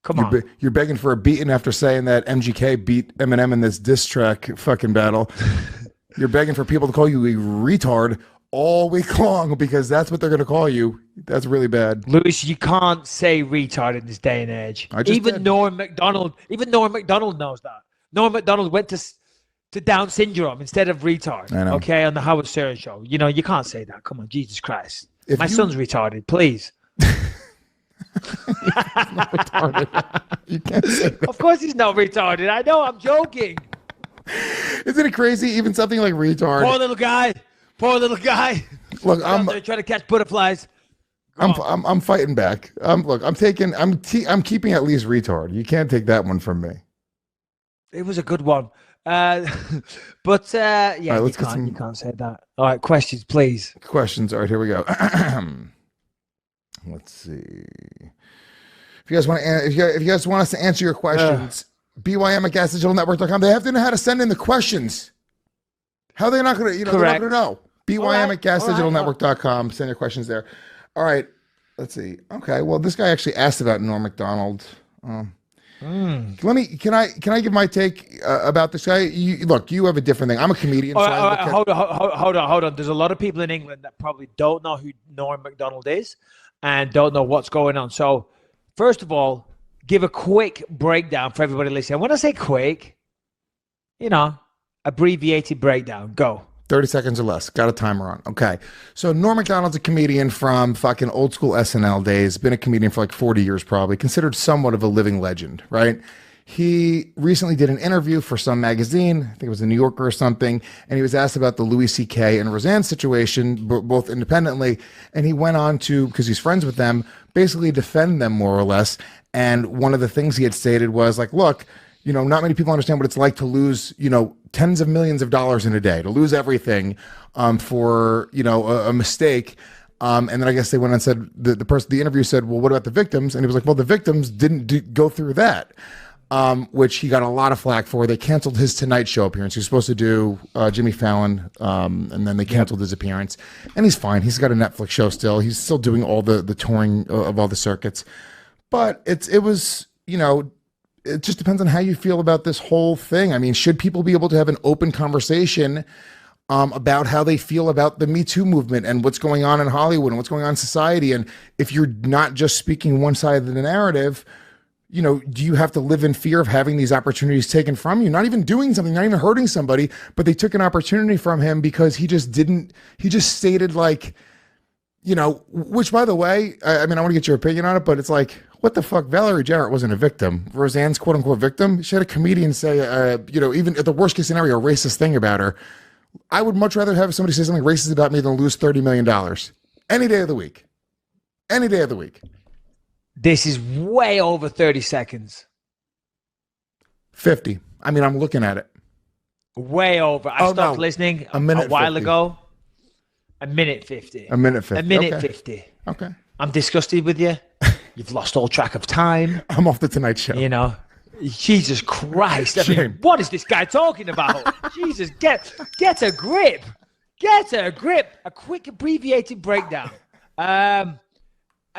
Come on. You're begging for a beating after saying that MGK beat Eminem in this diss track fucking battle. You're begging for people to call you a retard all week long because that's what they're going to call you. That's really bad. Lewis, you can't say retard in this day and age. Even Norm Macdonald knows that. Norm Macdonald went to Down syndrome instead of retard. Okay, on the Howard Stern show. You know, you can't say that. Come on, Jesus Christ. My son's retarded, please. Not retarded. You can't say that. Of course he's not retarded. I know, I'm joking. Isn't it crazy? Even something like retard. Poor little guy. Look, I'm trying to catch butterflies. I'm fighting back. I'm keeping at least retard. You can't take that one from me. It was a good one. Yeah, right, you can't say that. All right, questions, please. Questions. All right, here we go. Let's see. If you guys want us to answer your questions, BYM@gasdigitalnetwork.com. They have to know how to send in the questions. How are they not going to? They're not going to know. BYM@gasdigitalnetwork.com. Send your questions there. All right. Let's see. Okay. Well, this guy actually asked about Norm Macdonald. Can I give my take about this guy? You have a different thing. I'm a comedian. Hold on. There's a lot of people in England that probably don't know who Norm Macdonald is and don't know what's going on. So, first of all, give a quick breakdown for everybody listening. When I say quick, abbreviated breakdown. Go. 30 seconds or less. Got a timer on. Okay. So Norm Macdonald's a comedian from fucking old school SNL days. Been a comedian for like 40 years probably. Considered somewhat of a living legend, right? He recently did an interview for some magazine. I think it was the New Yorker or something. And he was asked about the Louis C.K. and Roseanne situation, both independently. And he went on to, because he's friends with them, basically defend them more or less. And one of the things he had stated was like, look, not many people understand what it's like to lose, tens of millions of dollars in a day, to lose everything for, a mistake. And then I guess they went and said, the interview said, well, what about the victims? And he was like, well, the victims didn't go through that, which he got a lot of flack for. They canceled his Tonight Show appearance. He was supposed to do Jimmy Fallon, and then they canceled his appearance. And he's fine. He's got a Netflix show still. He's still doing all the touring of all the circuits. But it was, it just depends on how you feel about this whole thing. I mean, should people be able to have an open conversation about how they feel about the Me Too movement and what's going on in Hollywood and what's going on in society? And if you're not just speaking one side of the narrative, do you have to live in fear of having these opportunities taken from you? Not even doing something, not even hurting somebody, but they took an opportunity from him because he just stated like, which by the way, I mean, I want to get your opinion on it, but it's like, what the fuck? Valerie Jarrett wasn't a victim. Roseanne's quote unquote victim. She had a comedian say, even at the worst case scenario, a racist thing about her. I would much rather have somebody say something racist about me than lose $30 million. Any day of the week. Any day of the week. This is way over 30 seconds. 50. I mean, I'm looking at it. Way over. I stopped listening a while ago. A minute 50. A minute 50. A minute 50. Okay. I'm disgusted with you. You've lost all track of time. I'm off the Tonight Show. Jesus Christ. I mean, what is this guy talking about? Jesus, get a grip. Get a grip. A quick abbreviated breakdown. And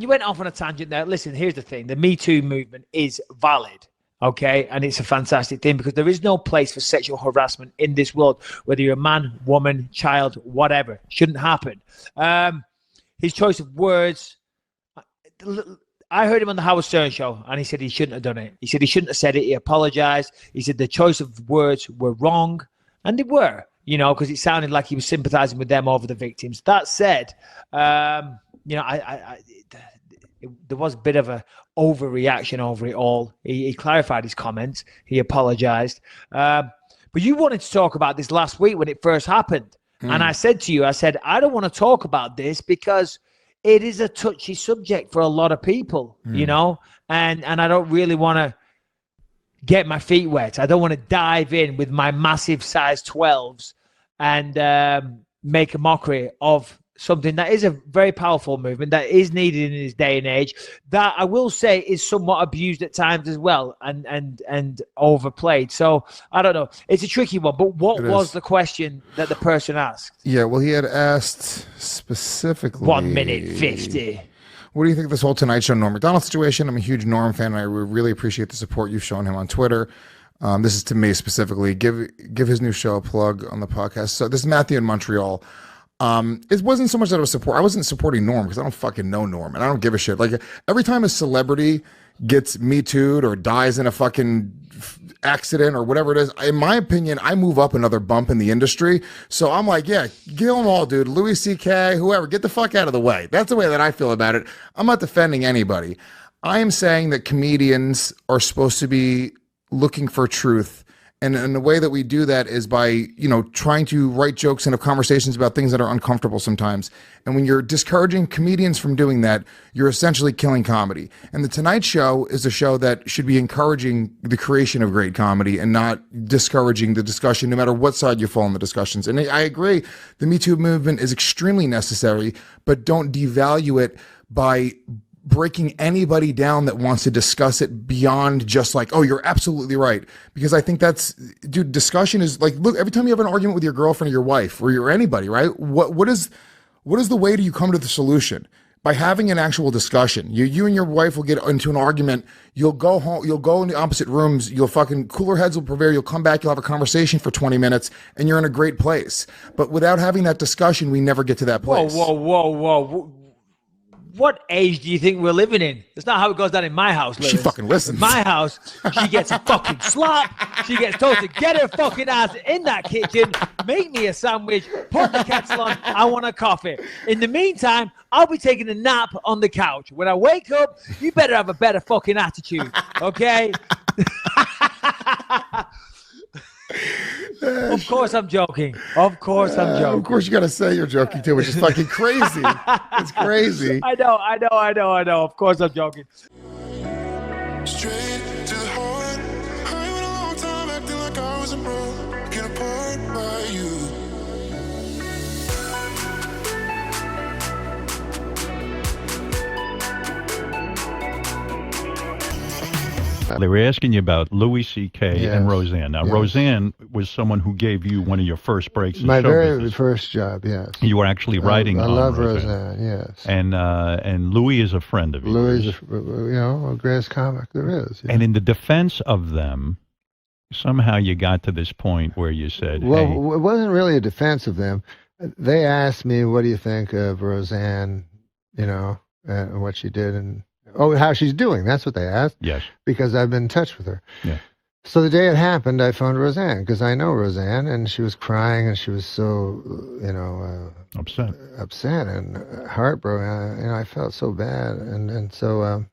you went off on a tangent there. Listen, here's the thing. The Me Too movement is valid. Okay, and it's a fantastic thing because there is no place for sexual harassment in this world, whether you're a man, woman, child, whatever. Shouldn't happen. His choice of words, I heard him on the Howard Stern show, and he said he shouldn't have done it. He said he shouldn't have said it. He apologized. He said the choice of words were wrong, and they were, because it sounded like he was sympathizing with them over the victims. That said, there was a bit of a overreaction over it all. He clarified his comments. He apologized. But you wanted to talk about this last week when it first happened. And I said to you, I don't want to talk about this because it is a touchy subject for a lot of people, and I don't really want to get my feet wet. I don't want to dive in with my massive size 12s and make a mockery of something that is a very powerful movement that is needed in this day and age, that I will say is somewhat abused at times as well and overplayed. So I don't know. It's a tricky one, but what was the question that the person asked? Yeah, well, he had asked specifically 1 minute 50. What do you think of this whole Tonight Show Norm Macdonald situation? I'm a huge Norm fan, and I really appreciate the support you've shown him on Twitter. This is to me specifically. Give his new show a plug on the podcast. So this is Matthew in Montreal. It wasn't so much that I wasn't supporting Norm because I don't fucking know Norm and I don't give a shit. Like every time a celebrity gets Me Too'd or dies in a fucking accident or whatever it is, in my opinion, I move up another bump in the industry. So I'm like, yeah, kill them all, dude. Louis C.K., whoever, get the fuck out of the way. That's the way that I feel about it. I'm not defending anybody. I am saying that comedians are supposed to be looking for truth. And the way that we do that is by, trying to write jokes and have conversations about things that are uncomfortable sometimes. And when you're discouraging comedians from doing that, you're essentially killing comedy. And The Tonight Show is a show that should be encouraging the creation of great comedy and not discouraging the discussion, no matter what side you fall in the discussions. And I agree, the Me Too movement is extremely necessary, but don't devalue it by breaking anybody down that wants to discuss it beyond just like, oh, you're absolutely right. Because I think discussion is like, look, every time you have an argument with your girlfriend or your wife or anybody, right? What is the way do you come to the solution? By having an actual discussion. You and your wife will get into an argument. You'll go home. You'll go in the opposite rooms. You'll fucking cooler heads will prevail. You'll come back. You'll have a conversation for 20 minutes and you're in a great place. But without having that discussion, we never get to that place. Whoa. What age do you think we're living in? That's not how it goes down in my house, Lewis. She fucking listens. In my house, she gets a fucking slap. She gets told to get her fucking ass in that kitchen, make me a sandwich, put the kettle on, I want a coffee. In the meantime, I'll be taking a nap on the couch. When I wake up, you better have a better fucking attitude, okay? Of course I'm joking. Of course I'm joking. Of course you gotta say you're joking too, which is fucking crazy. It's crazy. I know. Of course I'm joking. Straight to the heart. I went a long time acting like I was a broken apart by you. They were asking you about Louis C.K. Yes. and Roseanne. Now, Yes. Roseanne was someone who gave you one of your first breaks in My show very business. first job, yes. You were actually writing I on love Roseanne. yes. And Louis is a friend of yours. Louis is, the greatest comic there is. And in the defense of them, somehow you got to this point where you said, Well, hey, it wasn't really a defense of them. They asked me, what do you think of Roseanne, and what she did, and how she's doing. That's what they asked. yes, Because I've been in touch with her. Yeah. So the day it happened, I phoned Roseanne because I know Roseanne, and she was crying, and she was so, upset. and heartbroken. I felt so bad, and so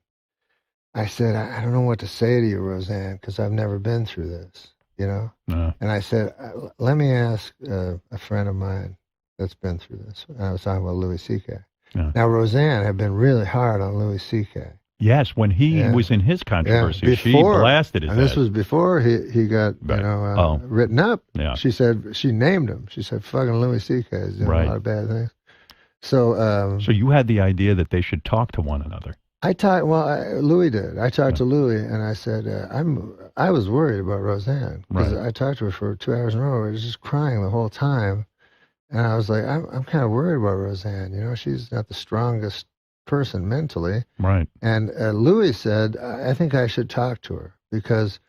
I said, I don't know what to say to you, Roseanne, because I've never been through this, No. And I said, let me ask a friend of mine that's been through this. And I was talking about Louis C.K. Yeah. Now, Roseanne had been really hard on Louis C.K. Yes, when he Yeah. was in his controversy, Yeah, she before- blasted his And this ass. was before he got Right. written up. Yeah. She said she named him. She said fucking Louis C.K. is doing Right. a lot of bad things. So So you had the idea that they should talk to one another. I talked. Well, Louis did. I talked to Louis, and I said I was worried about Roseanne because Right. I talked to her for 2 hours in a row. I was just crying the whole time, and I was like, I'm kind of worried about Roseanne. She's not the strongest person mentally. Right. And Louis said, I think I should talk to her because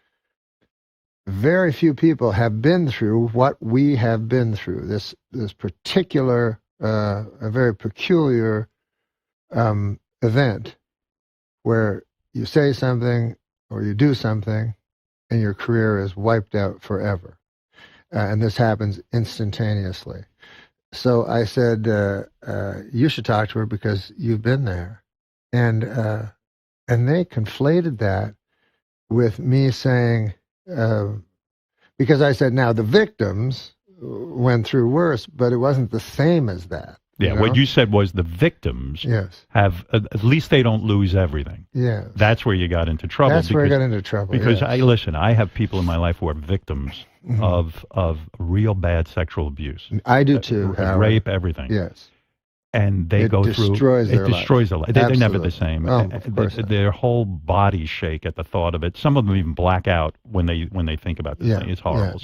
very few people have been through what we have been through. This particular, a very peculiar event where you say something or you do something and your career is wiped out forever. And this happens instantaneously. So I said, you should talk to her because you've been there. And they conflated that with me saying, because I said, now the victims went through worse, but it wasn't the same as that. Yeah, what you said was the victims Yes. have, at least they don't lose everything. Yes. That's where you got into trouble. That's where I got into trouble. Because yes. I have people in my life who are victims of real bad sexual abuse. I do too, Howard. Rape, everything. Yes. And they It go through. destroys their It destroys their life. They're never the Absolutely. same. Oh, of course not. Their whole bodies shake at the thought of it. Some of them even black out when they think about this thing. It's horrible.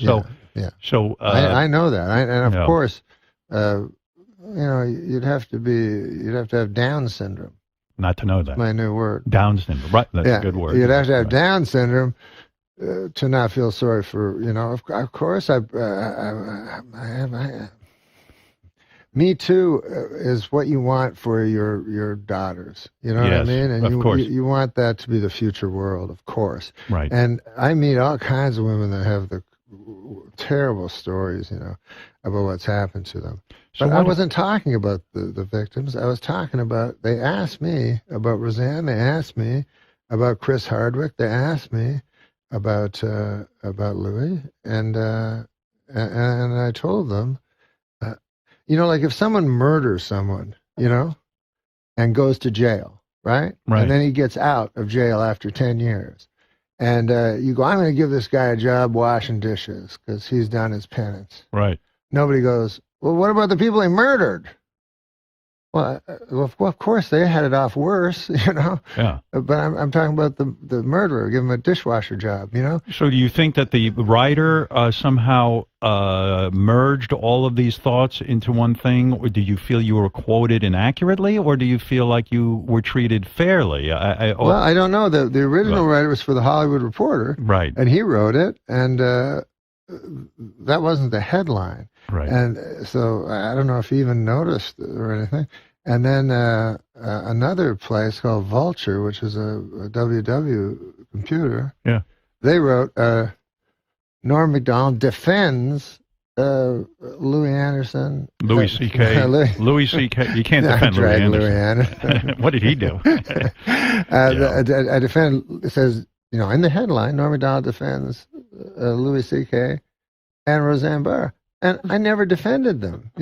Yeah. So I know that. And yeah. of course, you'd have to have Down syndrome not to know that. My new word. Down syndrome. Right. That's a good word. You'd have to have right. Down syndrome to not feel sorry for, of course, Me Too is what you want for your daughters. You know what I mean? And of course. You want that to be the future world, of course. Right. And I meet all kinds of women that have the terrible stories, about what's happened to them. So but I wasn't talking about the victims. I was talking about, they asked me about Roseanne. They asked me about Chris Hardwick. They asked me about Louis. And I told them, like if someone murders someone, and goes to jail, right? And then he gets out of jail after 10 years. And you go, I'm going to give this guy a job washing dishes because he's done his penance. Right. Nobody goes, well, what about the people he murdered? Well, of course, they had it off worse, Yeah. But I'm talking about the murderer. Give him a dishwasher job, So do you think that the writer somehow merged all of these thoughts into one thing? Or do you feel you were quoted inaccurately? Or do you feel like you were treated fairly? Well, I don't know. The original writer was for The Hollywood Reporter. Right. And he wrote it, and that wasn't the headline. Right. And so I don't know if he even noticed or anything. And then another place called Vulture, which is a WW computer. Yeah. They wrote, Norm Macdonald defends Louis Anderson. Louis C.K. Louis C.K. You can't defend Louis Anderson. What did he do? I defend, it says, in the headline, Norm Macdonald defends Louis C.K. and Roseanne Barr. And I never defended them.